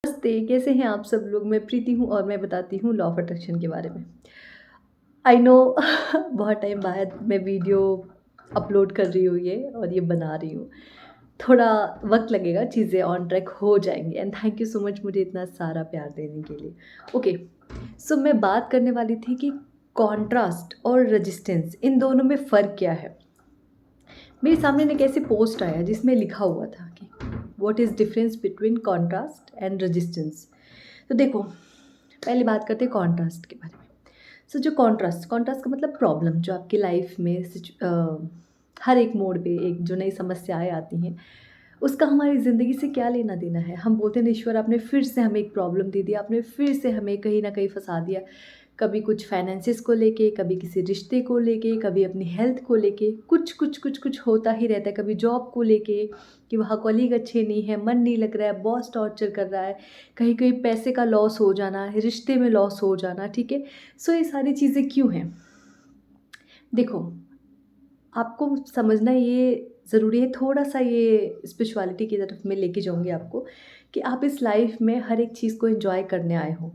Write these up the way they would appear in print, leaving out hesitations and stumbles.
नमस्ते, कैसे हैं आप सब लोग? मैं प्रीति हूँ और मैं बताती हूँ लॉ ऑफ अट्रैक्शन के बारे में। आई नो बहुत टाइम बाद मैं वीडियो अपलोड कर रही हूँ ये और ये बना रही हूँ। थोड़ा वक़्त लगेगा, चीज़ें ऑन ट्रैक हो जाएँगी and thank you so much मुझे इतना सारा प्यार देने के लिए। ओके, सो मैं बात करने वाली थी कि कॉन्ट्रास्ट और रेजिस्टेंस इन दोनों में फ़र्क क्या है? मेरे सामने एक ऐसे पोस्ट आया जिसमें लिखा हुआ था कि what is difference between contrast and resistance. तो देखो, पहले बात करते हैं कॉन्ट्रास्ट के बारे में। सो जो कॉन्ट्रास्ट कॉन्ट्रास्ट का मतलब प्रॉब्लम जो आपकी लाइफ में हर एक मोड़ पे एक जो नई समस्याएं आती हैं, उसका हमारी ज़िंदगी से क्या लेना देना है। हम बोलते हैं ईश्वर आपने फिर से हमें एक प्रॉब्लम दे दिया, आपने फिर से हमें कहीं ना कहीं फंसा दिया। कभी कुछ फाइनेंसिस को लेके, कभी किसी रिश्ते को लेके, कभी अपनी हेल्थ को लेके, कुछ कुछ कुछ कुछ होता ही रहता है। कभी जॉब को लेके कि वहाँ कलीग अच्छे नहीं है, मन नहीं लग रहा है, बॉस टॉर्चर कर रहा है, कहीं कहीं पैसे का लॉस हो जाना, रिश्ते में लॉस हो जाना, ठीक है। सो ये सारी चीज़ें क्यों हैं? देखो, आपको समझना ये ज़रूरी है, थोड़ा-सा ये स्पिरिचुअलिटी की तरफ मैं लेके जाऊँगी आपको, कि आप इस लाइफ़ में हर एक चीज़ को एन्जॉय करने आए हो।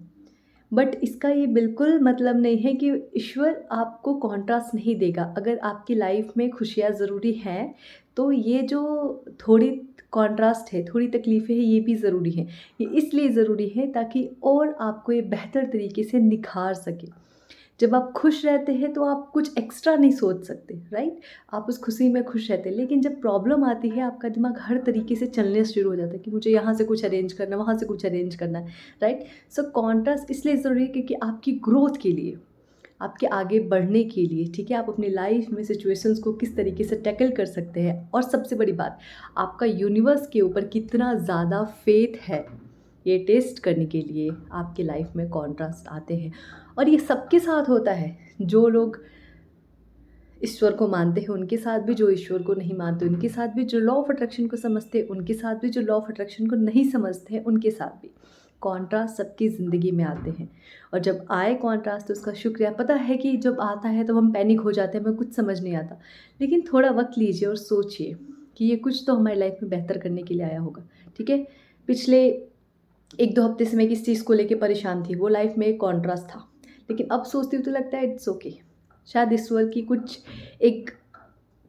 बट इसका ये बिल्कुल मतलब नहीं है कि ईश्वर आपको कॉन्ट्रास्ट नहीं देगा। अगर आपकी लाइफ़ में खुशियाँ ज़रूरी हैं, तो ये जो थोड़ी कॉन्ट्रास्ट है, थोड़ी तकलीफ़ें हैं, ये भी ज़रूरी हैं। ये इसलिए ज़रूरी है ताकि और आपको ये बेहतर तरीके से निखार सके। जब आप खुश रहते हैं तो आप कुछ एक्स्ट्रा नहीं सोच सकते, राइट? आप उस खुशी में खुश रहते हैं, लेकिन जब प्रॉब्लम आती है आपका दिमाग हर तरीके से चलने शुरू हो जाता है कि मुझे यहाँ से कुछ अरेंज करना है, वहाँ से कुछ अरेंज करना है, राइट? सो कॉन्ट्रास्ट इसलिए ज़रूरी है क्योंकि आपकी ग्रोथ के लिए, आपके आगे बढ़ने के लिए, ठीक है, आप अपनी लाइफ में सिचुएशंस को किस तरीके से टैकल कर सकते हैं, और सबसे बड़ी बात, आपका यूनिवर्स के ऊपर कितना ज़्यादा फेथ है, ये टेस्ट करने के लिए आपके लाइफ में कॉन्ट्रास्ट आते हैं। और ये सबके साथ होता है। जो लोग ईश्वर को मानते हैं उनके साथ भी, जो ईश्वर को नहीं मानते उनके साथ भी, जो लॉ ऑफ अट्रैक्शन को समझते हैं उनके साथ भी, जो लॉ ऑफ अट्रैक्शन को नहीं समझते हैं उनके साथ भी। कॉन्ट्रास्ट सबकी ज़िंदगी में आते हैं, और जब आए कॉन्ट्रास्ट तो उसका शुक्रिया। पता है कि जब आता है तो हम पैनिक हो जाते हैं, हमें कुछ समझ नहीं आता, लेकिन थोड़ा वक्त लीजिए और सोचिए कि ये कुछ तो हमारी लाइफ में बेहतर करने के लिए आया होगा, ठीक है। पिछले 1-2 हफ्ते से मैं किस चीज़ को लेके परेशान थी, वो लाइफ में एक कॉन्ट्रास्ट था। लेकिन अब सोचती हूँ तो लगता है इट्स ओके। शायद ईश्वर की कुछ एक,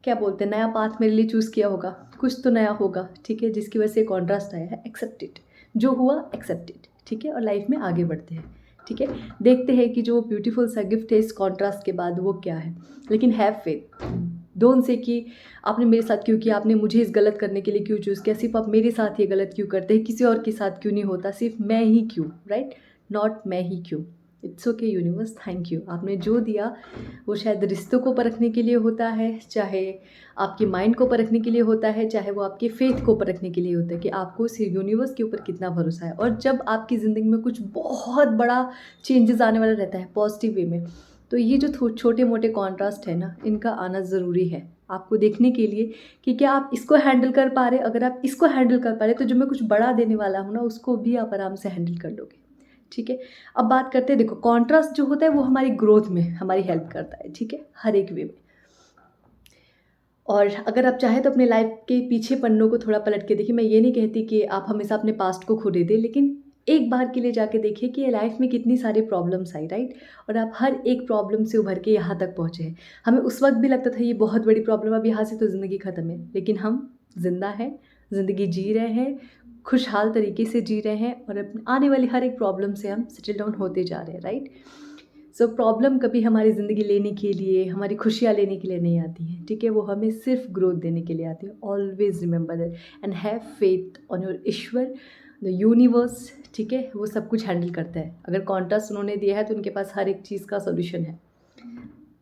क्या बोलते हैं, नया पाथ मेरे लिए चूज़ किया होगा। कुछ तो नया होगा, ठीक है, जिसकी वजह से कॉन्ट्रास्ट आया है। एक्सेप्ट इट, जो हुआ एक्सेप्ट इट, ठीक है, और लाइफ में आगे बढ़ते हैं, ठीक है। देखते हैं कि जो ब्यूटीफुल सा गिफ्ट है इस कॉन्ट्रास्ट के बाद वो क्या है। लेकिन हैव फेथ, डोंट से कि आपने मेरे साथ क्यों किया, आपने मुझे इस गलत करने के लिए क्यों चूज़ किया, सिर्फ आप मेरे साथ ये गलत क्यों करते हैं, किसी और के साथ क्यों नहीं होता, सिर्फ मैं ही क्यों, राइट? नॉट मैं ही क्यों। It's okay universe, thank you. आपने जो दिया वो शायद रिश्तों को परखने के लिए होता है, चाहे आपके माइंड को परखने के लिए होता है, चाहे वो आपके फेथ को परखने के लिए होता है कि आपको उस यूनिवर्स के ऊपर कितना भरोसा है। और जब आपकी ज़िंदगी में कुछ बहुत बड़ा चेंजेस आने वाला रहता है पॉजिटिव वे में, तो ये जो छोटे मोटे कॉन्ट्रास्ट है ना, इनका आना ज़रूरी है आपको देखने के लिए कि क्या आप इसको हैंडल कर पा रहे। अगर आप इसको हैंडल कर पा रहे तो जो मैं कुछ बड़ा देने वाला हूँ ना, उसको भी आप आराम से हैंडल कर लोगे, ठीक है। अब बात करते हैं, देखो कॉन्ट्रास्ट जो होता है वो हमारी ग्रोथ में हमारी हेल्प करता है, ठीक है, हर एक वे में। और अगर आप चाहें तो अपने लाइफ के पीछे पन्नों को थोड़ा पलट के देखिए। मैं ये नहीं कहती कि आप हमेशा अपने पास्ट को खो दें, लेकिन एक बार के लिए जाके देखिए कि लाइफ में कितनी सारी प्रॉब्लम्स आई, राइट? और आप हर एक प्रॉब्लम से उभर के यहाँ तक पहुँचे हैं। हमें उस वक्त भी लगता था ये बहुत बड़ी प्रॉब्लम, अब यहाँ से तो ज़िंदगी ख़त्म है, लेकिन हम जिंदा हैं, ज़िंदगी जी रहे हैं, खुशहाल तरीके से जी रहे हैं, और अपने आने वाली हर एक प्रॉब्लम से हम सेटल डाउन होते जा रहे हैं, राइट? सो प्रॉब्लम कभी हमारी ज़िंदगी लेने के लिए, हमारी खुशियाँ लेने के लिए नहीं आती हैं, ठीक है? वो हमें सिर्फ ग्रोथ देने के लिए आती है। Always remember that and have faith on your Ishwar, the universe, ठीक है? वो सब कुछ हैंडल करता है। अगर कॉन्ट्रास्ट उन्होंने दिया है तो उनके पास हर एक चीज़ का सॉल्यूशन है।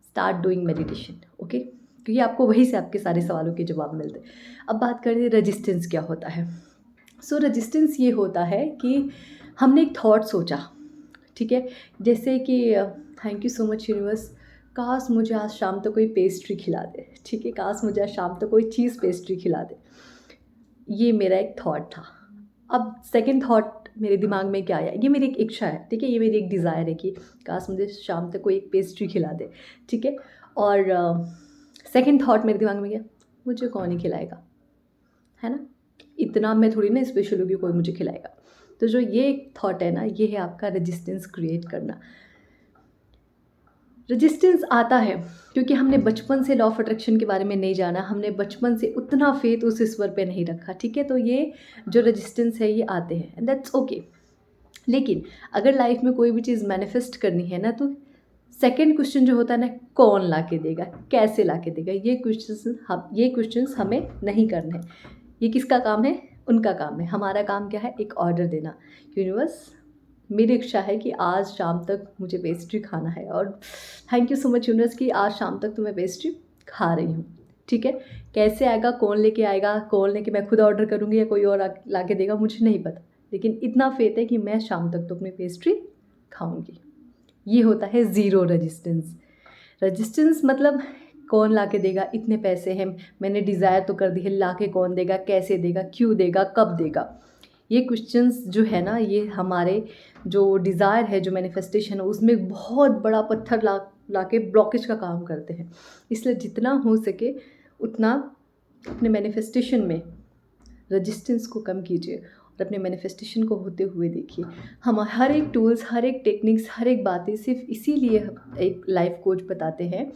Start doing meditation, okay? क्योंकि आपको वहीं से आपके सारे सवालों के जवाब मिलते हैं। अब बात करें रेजिस्टेंस क्या होता है। सो रेजिस्टेंस ये होता है कि हमने एक थॉट सोचा, ठीक है, जैसे कि thank you so much universe, काश मुझे आज शाम तक कोई पेस्ट्री खिला दे, ठीक है, काश मुझे आज शाम तक कोई चीज़ पेस्ट्री खिला दे। ये मेरा एक थॉट था। अब सेकंड थॉट मेरे दिमाग में क्या आया, ये मेरी एक इच्छा है, ठीक है, ये मेरी एक डिज़ायर है कि काश मुझे शाम तक कोई एक पेस्ट्री खिला दे, ठीक है। और सेकंड थॉट मेरे दिमाग में गया, मुझे कौन ही खिलाएगा, है ना? इतना मैं थोड़ी ना स्पेशल होगी कोई मुझे खिलाएगा। तो जो ये एक थॉट है ना, ये है आपका रेजिस्टेंस क्रिएट करना। रेजिस्टेंस आता है क्योंकि हमने बचपन से लॉ ऑफ अट्रैक्शन के बारे में नहीं जाना, हमने बचपन से उतना फेथ उस ईश्वर पे नहीं रखा, ठीक है। तो ये जो रेजिस्टेंस है ये आते हैं, एंड दैट्स ओके। लेकिन अगर लाइफ में कोई भी चीज़ मैनिफेस्ट करनी है ना, तो सेकंड क्वेश्चन जो होता है ना, कौन ला के देगा, कैसे ला के देगा, ये क्वेश्चंस हमें नहीं करने हैं। ये किसका काम है? उनका काम है। हमारा काम क्या है? एक ऑर्डर देना। यूनिवर्स, मेरी इच्छा है कि आज शाम तक मुझे पेस्ट्री खाना है, और thank you so much universe कि आज शाम तक तो मैं पेस्ट्री खा रही हूँ, ठीक है। कैसे आएगा, कौन लेके आएगा, कौन लेके, मैं खुद ऑर्डर करूँगी या कोई और ला के देगा, मुझे नहीं पता, लेकिन इतना फेथ है कि मैं शाम तक तो अपनी पेस्ट्री खाऊंगी। ये होता है ज़ीरो रेजिस्टेंस। रेजिस्टेंस मतलब कौन ला के देगा, इतने पैसे हैं, मैंने डिज़ायर तो कर दी है, ला के कौन देगा, कैसे देगा, क्यों देगा, कब देगा। ये क्वेश्चंस जो है ना, ये हमारे जो डिज़ायर है, जो मैनिफेस्टेशन है, उसमें बहुत बड़ा पत्थर ला के ब्लॉकेज का काम करते हैं। इसलिए जितना हो सके उतना अपने मैनिफेस्टेशन में रेजिस्टेंस को कम कीजिए और अपने मैनिफेस्टेशन को होते हुए देखिए। हम हर एक टूल्स, हर एक टेक्निक्स, हर एक बातें सिर्फ इसीलिए एक लाइफ कोच बताते हैं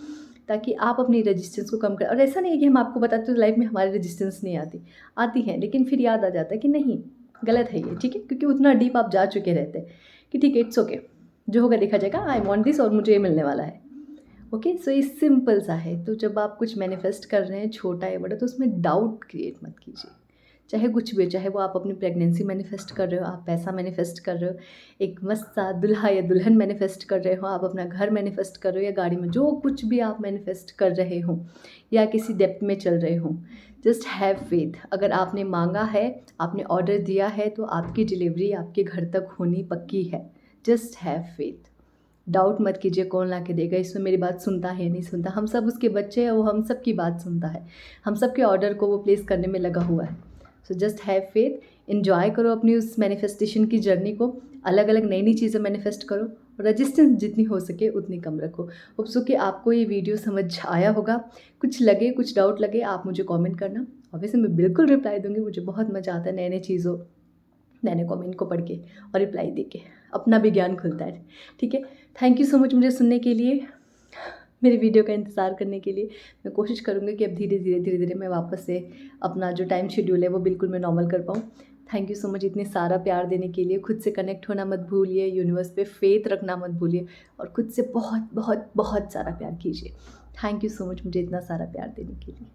ताकि आप अपनी रेजिस्टेंस को कम करें। और ऐसा नहीं है कि हम आपको बताते तो लाइफ में हमारी रेजिस्टेंस नहीं आती है, लेकिन फिर याद आ जाता है कि नहीं, गलत है ये, ठीक है, क्योंकि उतना डीप आप जा चुके रहते हैं कि ठीक है, इट्स ओके, जो होगा देखा जाएगा, आई वॉन्ट दिस और मुझे ये मिलने वाला है, ओके। सो ये सिंपल सा है। तो जब आप कुछ मैनिफेस्ट कर रहे हैं, छोटा या बड़ा, तो उसमें डाउट क्रिएट मत कीजिए। चाहे कुछ भी, चाहे वो आप अपनी प्रेगनेंसी मैनिफेस्ट कर रहे हो, आप पैसा मैनिफेस्ट कर रहे हो, एक मस्त सा दुल्हा या दुल्हन मैनिफेस्ट कर रहे हो, आप अपना घर मैनिफेस्ट कर रहे हो, या गाड़ी में, जो कुछ भी आप मैनिफेस्ट कर रहे हो, या किसी डेप्थ में चल रहे हो, जस्ट हैव फेथ। अगर आपने मांगा है, आपने ऑर्डर दिया है, तो आपकी डिलीवरी आपके घर तक होनी पक्की है। Just have faith. डाउट मत कीजिए कौन ला के देगा, इसमें मेरी बात सुनता है नहीं सुनता, हम सब उसके बच्चे हैं, वो हम सब की बात सुनता है, हम सब के ऑर्डर को वो प्लेस करने में लगा हुआ है। So just have faith, enjoy करो अपनी उस मैनिफेस्टेशन की जर्नी को, अलग अलग नई नई चीज़ें मैनिफेस्ट करो, रेजिस्टेंस जितनी हो सके उतनी कम रखो। होप सो कि आपको ये वीडियो समझ आया होगा। कुछ लगे, कुछ डाउट लगे, आप मुझे कमेंट करना, ऑब्वियसली मैं बिल्कुल रिप्लाई दूंगी। मुझे बहुत मज़ा आता है नए नए चीज़ों, नए नए कमेंट को पढ़ के और रिप्लाई दे के, अपना भी ज्ञान खुलता है, ठीक है। थैंक यू सो मच मुझे सुनने के लिए, मेरी वीडियो का इंतज़ार करने के लिए। मैं कोशिश करूँगी कि अब धीरे धीरे मैं वापस से अपना जो टाइम शेड्यूल है वो बिल्कुल मैं नॉर्मल कर पाऊँ। थैंक यू सो मच इतने सारा प्यार देने के लिए। खुद से कनेक्ट होना मत भूलिए, यूनिवर्स पे फेथ रखना मत भूलिए, और खुद से बहुत बहुत बहुत सारा प्यार कीजिए। थैंक यू सो मच मुझे इतना सारा प्यार देने के लिए।